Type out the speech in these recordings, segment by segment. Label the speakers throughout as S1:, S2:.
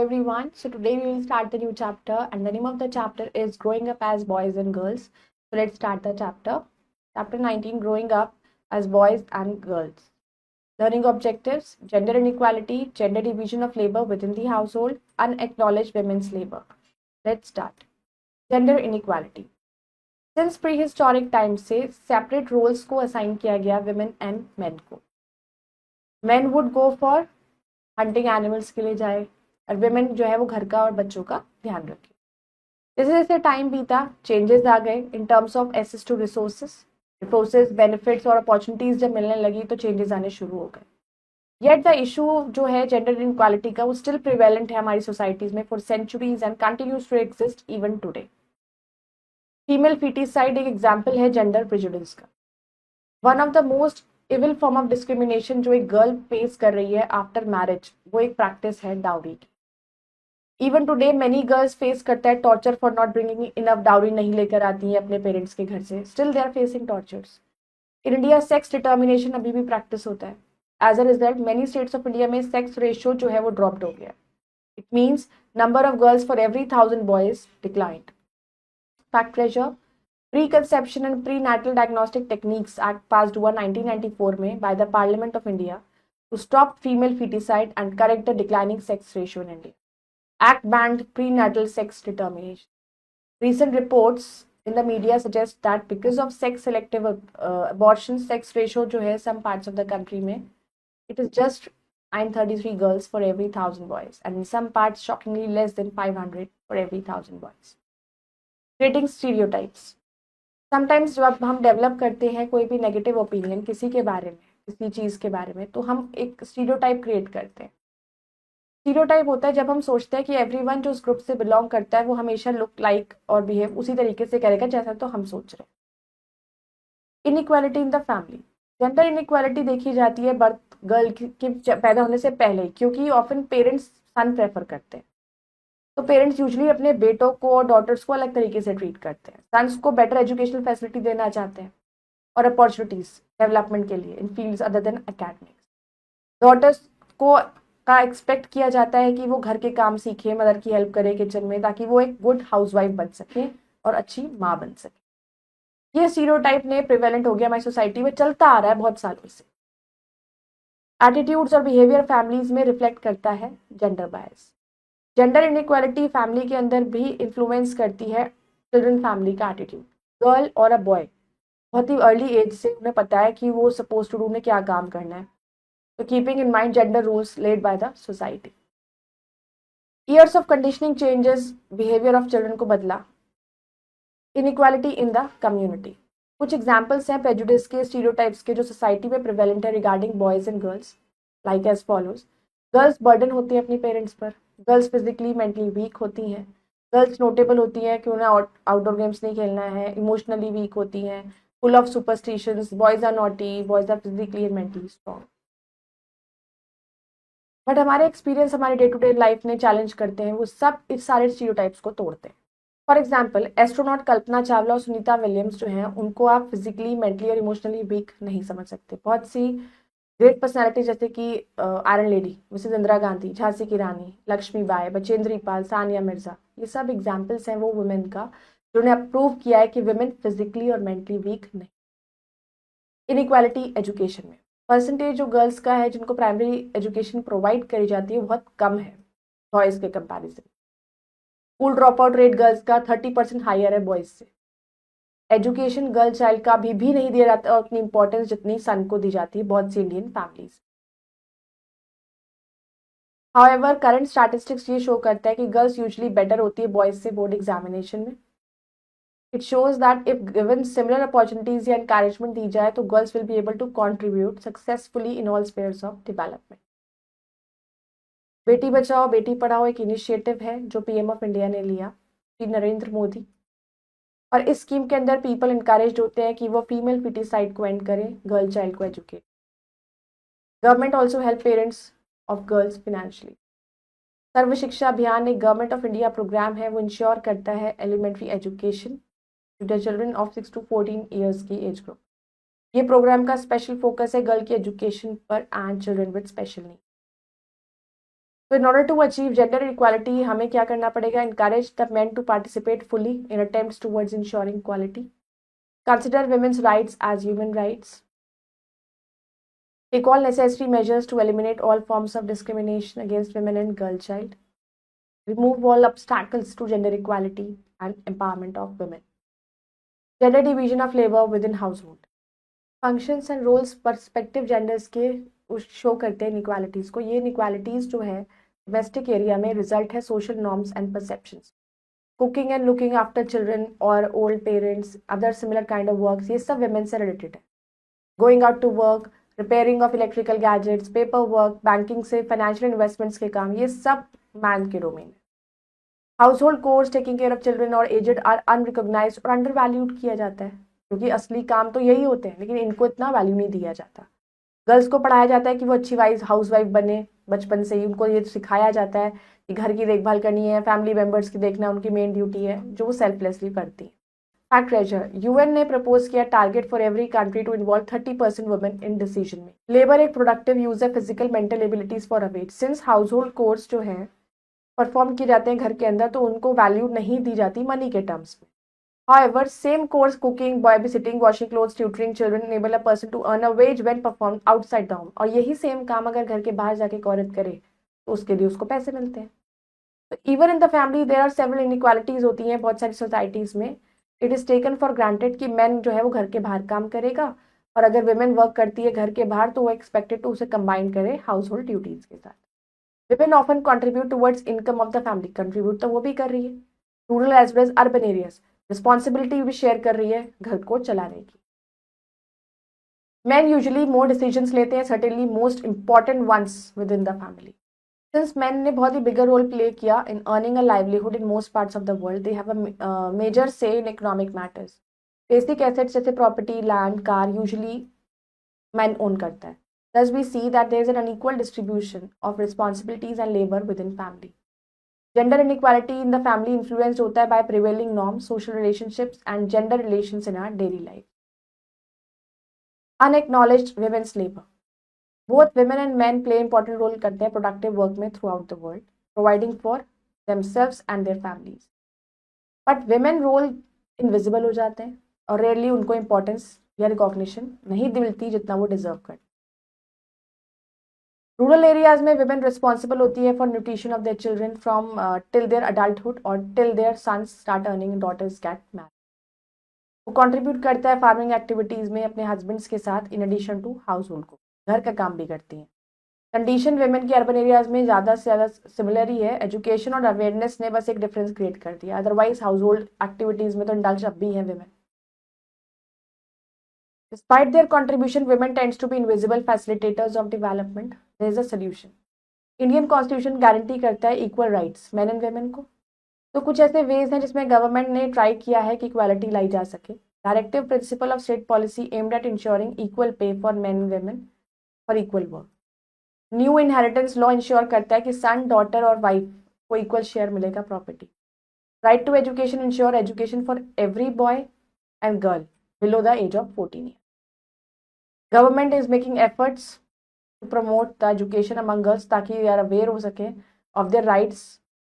S1: everyone. So today we will start the new chapter and the name of the chapter is Growing Up as Boys and Girls. So let's start the chapter. Chapter 19, Growing Up as Boys and Girls. Learning objectives, gender inequality, gender division of labor within the household, unacknowledged women's labor. Let's start. Gender inequality. Since prehistoric times से separate roles को assign किया गया women and men को. Men would go for hunting animals के लिए जाए और women जो है वो घर का और बच्चों का ध्यान रखे. जैसे जैसे टाइम बीता चेंजेस आ गए in terms of access to resources benefits और अपॉर्चुनिटीज जब मिलने लगी तो चेंजेस आने शुरू हो गए. येट द इशू जो है जेंडर इनक्वालिटी का वो स्टिल प्रिवेलेंट है हमारी सोसाइटीज में for centuries and continues to exist even today. Female foeticide एक एग्जाम्पल है जेंडर प्रेजुडिस का. One of the most evil form of discrimination जो एक गर्ल फेस कर रही है आफ्टर मैरिज वो एक प्रैक्टिस है डाउरी की. Even today many girls face करता है torture for not bringing enough dowry नहीं लेकर आती हैं अपने पेरेंट्स के घर से. Still they are facing tortures. In India sex determination अभी भी प्रैक्टिस होता है. As a result many states of India में सेक्स रेशियो जो है वो ड्रॉप्ड हो गया. It means number of girls for every 1000 boys declined. Fact pressure. Preconception and prenatal diagnostic techniques act passed हुआ 1994 में by the Parliament of India to stop female foeticide and correct the declining sex ratio in India. Act banned prenatal sex determination. Recent reports in the media suggest that because of sex selective abortion, sex ratio जो है some parts of the country में it is just 933 girls for every 1000 boys and in some parts shockingly less than 500 for every 1000 boys. Creating stereotypes. Sometimes जब हम develop करते हैं कोई भी negative opinion किसी के बारे में किसी चीज़ के बारे में तो हम एक स्टीरियोटाइप क्रिएट करते हैं. स्टीरियोटाइप होता है जब हम सोचते हैं कि एवरीवन जो उस ग्रुप से बिलोंग करता है वो हमेशा लुक लाइक और बिहेव उसी तरीके से करेगा जैसा तो हम सोच रहे हैं. Inequality in the family. Gender inequality देखी जाती है बर्थ गर्ल के पैदा होने से पहले क्योंकि ऑफन पेरेंट्स सन प्रेफर करते हैं. तो पेरेंट्स यूजुअली अपने बेटों को और डॉटर्स को अलग तरीके से ट्रीट करते हैं. सन्स को बेटर एजुकेशनल फैसिलिटी देना चाहते हैं और अपॉर्चुनिटीज डेवलपमेंट के लिए in fields other than academics. Daughters को का एक्सपेक्ट किया जाता है कि वो घर के काम सीखे मदर की हेल्प करे किचन में ताकि वो एक गुड हाउसवाइफ बन सके और अच्छी माँ बन सके. ये स्टीरियोटाइप ने प्रिवेलेंट हो गया हमारी सोसाइटी में चलता आ रहा है बहुत सालों से. एटीट्यूड्स और बिहेवियर फैमिलीज में रिफ्लेक्ट करता है gender bias. Gender inequality family के अंदर भी इन्फ्लुएंस करती है चिल्ड्रन फैमिली का एटीट्यूड. गर्ल और अ बॉय बहुत ही अर्ली एज से उन्हें पता है कि वो सपोज टू डू उन्हें क्या काम करना है. So keeping in mind gender rules laid by the society. Years of conditioning changes behavior of children को बदला. Inequality in the community. कुछ एग्जाम्पल्स हैं प्रेजुडिस के स्टीरियोटाइप्स के जो सोसाइटी में प्रिवेलेंट है regarding boys and girls like as follows. Girls burden होती हैं अपनी पेरेंट्स पर. गर्ल्स फिजिकली मेंटली वीक होती हैं. गर्ल्स नोटेबल होती हैं कि उन्हें आउटडोर गेम्स नहीं खेलना है. इमोशनली वीक होती हैं. Full of superstitions. Boys are naughty. Boys are physically and mentally strong. But हमारे एक्सपीरियंस हमारे डे टू डे लाइफ में चैलेंज करते हैं वो सब इस सारे स्टीरियोटाइप्स को तोड़ते हैं. For example astronaut Kalpana Chawla और सुनीता विलियम्स जो हैं उनको आप फिजिकली मेंटली और इमोशनली वीक नहीं समझ सकते. बहुत सी ग्रेट पर्सनैलिटी जैसे कि iron lady Mrs Indira Gandhi, Jhansi की रानी लक्ष्मीबाई, बचेंद्री पाल, सानिया मिर्जा, ये सब एग्जाम्पल्स हैं वो वुमेन का जिन्होंने अप्रूव किया है कि वुमेन फिजिकली और मेंटली वीक नहीं. इनइक्वालिटी एजुकेशन में परसेंटेज जो गर्ल्स का है जिनको प्राइमरी एजुकेशन प्रोवाइड करी जाती है बहुत कम है बॉयज़ के comparison. School drop out rate girls का 30% हायर है बॉयज़ से. एजुकेशन गर्ल चाइल्ड का भी नहीं दिया जाता और उतनी इंपॉर्टेंस जितनी सन को दी जाती है बहुत सी Indian families. However current statistics ये शो करता है कि गर्ल्स यूजुअली बेटर होती है बॉयज़ से बोर्ड एग्जामिनेशन में. It shows that if given similar opportunities या encouragement दी जाए तो girls will be able to contribute successfully in all spheres of development. Beti Bachao Beti Padhao एक इनिशिएटिव है जो पीएम ऑफ इंडिया ने लिया श्री नरेंद्र मोदी. और इस स्कीम के अंदर पीपल इनकरेज होते हैं कि वो फीमेल फिटिसाइड को एंड करें, गर्ल चाइल्ड को educate. Government also help parents of girls financially. Sarva Shiksha Abhiyan एक गवर्नमेंट ऑफ इंडिया प्रोग्राम है वो इंश्योर करता है elementary education to the children of 6 to 14 years की एज ग्रुप. ये प्रोग्राम का स्पेशल फोकस है गर्ल की एजुकेशन पर and children with special need. So in order to achieve gender equality, हमें क्या करना पड़ेगा? Encourage the men to participate fully in attempts towards ensuring equality. Consider women's rights as human rights. Take all necessary measures to eliminate all forms of discrimination against women and girl child. Remove all obstacles to gender equality and empowerment of women. Gender division of labor within household. Functions and roles perspective genders के show करते हैं inequalities को. ये inequalities जो है domestic area में result है social norms and perceptions. Cooking and looking after children और old parents, other similar kind of works, ये सब women से रिलेटेड है. Going out to work, repairing of electrical gadgets, paper work, banking से financial investments के काम, ये सब मैन के डोमेन है. Household chores, taking care of children और एजेड आर अनरिकॉग्नाइज्ड और अंडर वैल्यूड किया जाता है, क्योंकि असली काम तो यही होते हैं, लेकिन इनको इतना वैल्यू नहीं दिया जाता. गर्ल्स को पढ़ाया जाता है कि वो अच्छी हाउस वाइफ बने, बचपन से ही उनको ये सिखाया जाता है कि घर की देखभाल करनी है, फैमिली मेंबर्स की देखना उनकी मेन ड्यूटी है, जो वो सेल्फलेसली करती है. फैक्ट ट्रेजर, यूएन ने प्रपोज किया target for every country to involve 30% women in decision में. लेबर एक प्रोडक्टिव यूज है physical mental abilities for a wait. Since household chores जो है परफॉर्म किए जाते हैं घर के अंदर, तो उनको वैल्यू नहीं दी जाती मनी के टर्म्स में. However, same course cooking, babysitting, washing clothes, tutoring children enable a person to earn a wage when performed outside the home. और यही सेम काम अगर घर के बाहर जाके एक औरत करे तो उसके लिए उसको पैसे मिलते हैं. तो even in the family there are several inequalities होती हैं बहुत सारी सोसाइटीज में. It is taken for granted कि मैन जो है वो घर के बाहर काम करेगा, और अगर वुमेन वर्क करती है घर के बाहर तो वो एक्सपेक्टेड टू उसे कंबाइन करे हाउस होल्ड ड्यूटीज के साथ. Women often contribute towards income of the family. Contribute तो वो भी कर रही है. Rural as well as urban areas responsibility भी शेयर कर रही है घर को चलाने की. मैन यूजुअली मोर डिसीजंस लेते हैं, certainly most important ones within the family. Since man ने बहुत ही बिगर रोल प्ले किया in earning a livelihood in most parts of the world, they have a major say in economic matters. Basic assets जैसे property, land, car usually man own करता है. Thus we see that there is an unequal distribution of responsibilities and labor within family. Gender inequality in the family influenced होता है by prevailing norms, social relationships and gender relations in our daily life. Unacknowledged women's labor. Both women and men play important role करते हैं productive work में throughout the world, providing for themselves and their families. But women role invisible हो जाते हैं और rarely उनको importance या recognition नहीं मिलती जितना वो deserve करते. रूरल एरियाज में विमेन रिस्पॉन्सिबल होती है for nutrition of their children from till their adulthood और till their sons start earning, daughters get married. वो कंट्रीब्यूट करता है फार्मिंग एक्टिविटीज में अपने हस्बैंड्स के साथ in addition to household को, घर का काम भी करती हैं. कंडीशन विमेन के अर्बन एरियाज में ज़्यादा से ज़्यादा सिमिलर ही है. एजुकेशन और अवेयरनेस ने बस एक डिफरेंस क्रिएट कर दिया, अदरवाइज हाउस होल्ड एक्टिविटीज में तो इंडल्ज अब भी हैं women. Despite their contribution, women tends to be invisible facilitators of development. There is a solution. Indian constitution guarantee करता है equal rights man and women को. तो कुछ ऐसे वेज हैं जिसमें गवर्नमेंट ने ट्राई किया है कि इक्वालिटी लाई जा सके. Directive principle of state policy aimed at ensuring equal pay for man and women for equal work. New inheritance law ensure करता है कि सन, डॉटर और वाइफ को इक्वल शेयर मिलेगा property. Right to education ensure education for every boy and girl below the age of 14 year. Government is making efforts to promote the education among girls ताकि they are aware हो सके of their rights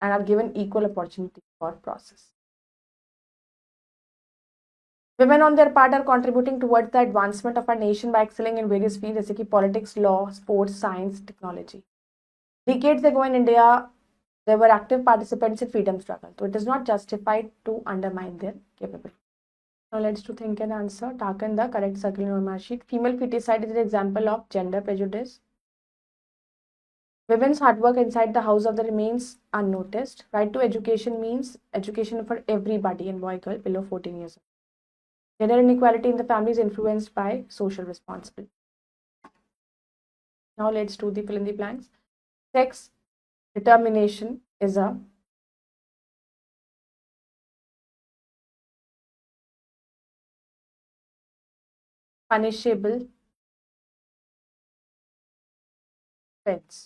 S1: and are given equal opportunity for process. Women on their part are contributing towards the advancement of our nation by excelling in various fields जैसे कि politics, law, sports, science, technology. Decades ago in India, there were active participants in freedom struggle, so it is not justified to undermine their capability. Now let's to think and answer. Darken the correct circle in your mark sheet. Female feticide is an example of gender prejudice. Women's hard work inside the house of the remains unnoticed. Right to education means education for everybody and boy girl below 14 years old. Gender inequality in the family is influenced by social responsibility. Now let's do the fill in the blanks. Sex determination is a punishable offense.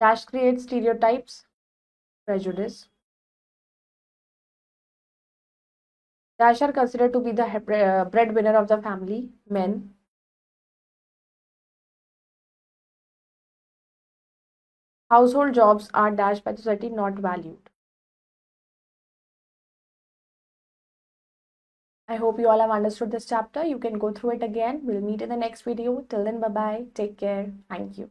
S1: Dash creates stereotypes, prejudice. Dash are considered to be the breadwinner of the family, men. Household jobs are dashed by society, not valued. I hope you all have understood this chapter. You can go through it again. We'll meet in the next video. Till then, bye bye. Take care. Thank you.